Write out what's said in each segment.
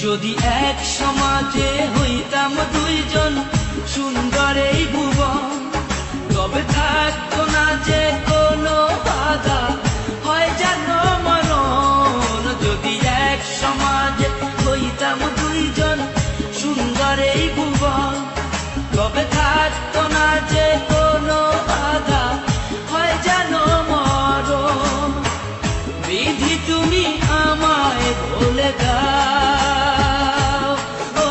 যদি এক সমাজে হইতাম দুইজন সুন্দর এই ভুবন, তবে থাকতো না যে কোনো বাধা, হয় যেন মরণ। যদি এক সমাজে হইতাম দুইজন সুন্দর এই ভুবন, তবে থাকতো না যে কোনো বাধা, হয় যেন মরণ। বিধি তুমি আমায় বলে দাও, ও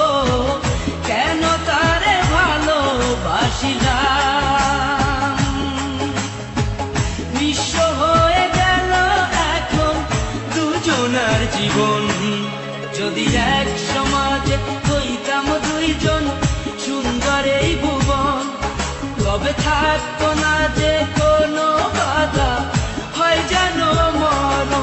কেন তারে ভালোবাসিলাম। নিঃস্ব হয়ে গেল এখন দুজনার জীবন। যদি এক সমাজে হইতাম দুইজন সুন্দর এই ভুবন, তবে থাকতো না যে কোনো বাধা, হয় যেন মরণ।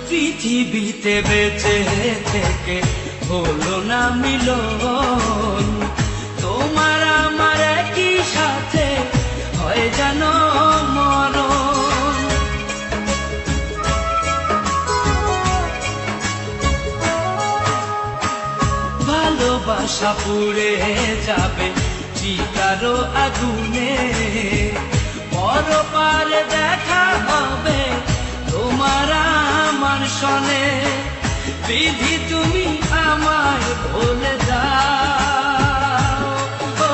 পৃথিবীতে বেঁচে থেকে হলো না মিলন, তোমার আমার একই সাথে হয় যেন মরণ। ভালোবাসা পুড়ে যাবে চিতারো আগুনে, পরপারে দেখা হবে তোমার আমার সনে। বিধি তুমি আমায় বলে দাও, ও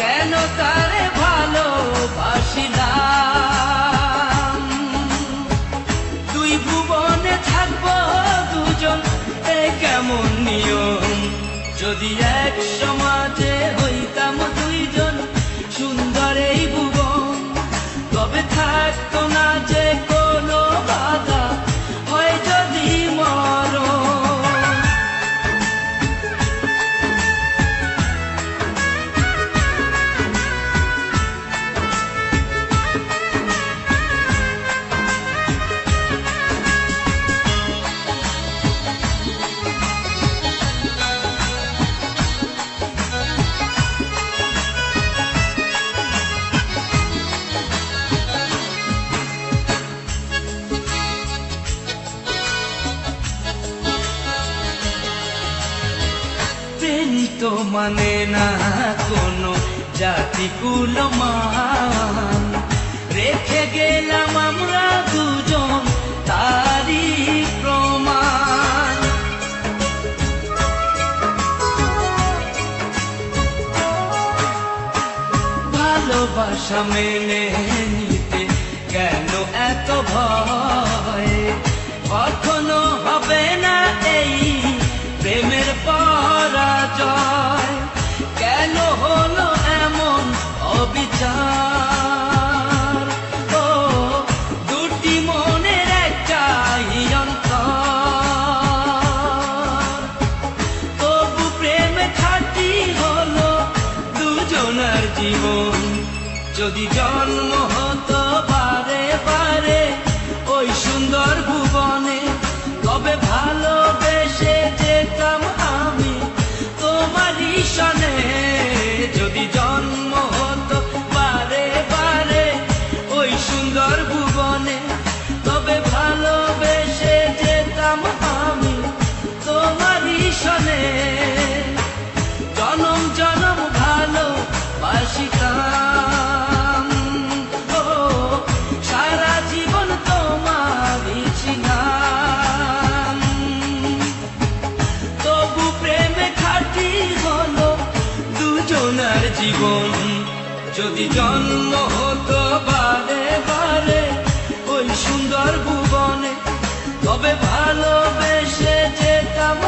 কেন তারে ভালোবাসিলাম। দুই ভুবনে থাকবো দুজন, এ কেমন নিয়ম। যদি এক সমাজে হইতাম দুইজন সুন্দর এই ভুবন, তবে থাকতো না যে কোনো বাধা, হয় যদি মরণ। তো মানে না কোনো জাতি কুলমান, রেখে গেলাম আমরা দুজন তারই প্রমাণ। ভালোবাসা মেনে নিতে কেন এত ভয়, কখনো হবে না এই প্রেমের পরাজয়। কেন হলো এমন অবিচার, ও দুটি মনের একটাই অন্তর। তবু প্রেম খাঁটি হলো দুজনার জীবন। যদি জন্ম হতো বারে বারে ওই সুন্দর ভুবনে, তবে ভালোবেসে যেতাম আমি তোমারই সনে। যদি জন্ম হতো বারে বারে ওই সুন্দর ভুবনে, তবে ভালোবেসে যেতাম আমি তোমারই সনে। জনম জনম ভালোবাসিতাম, ও সারা জীবন তোমারই ছিলাম। তবু প্রেমে খাঁটি হলো দুজনার জীবন। যদি জন্ম হতো বারে বারে ওই সুন্দর ভুবনে, তবে ভালোবেসে যেতাম।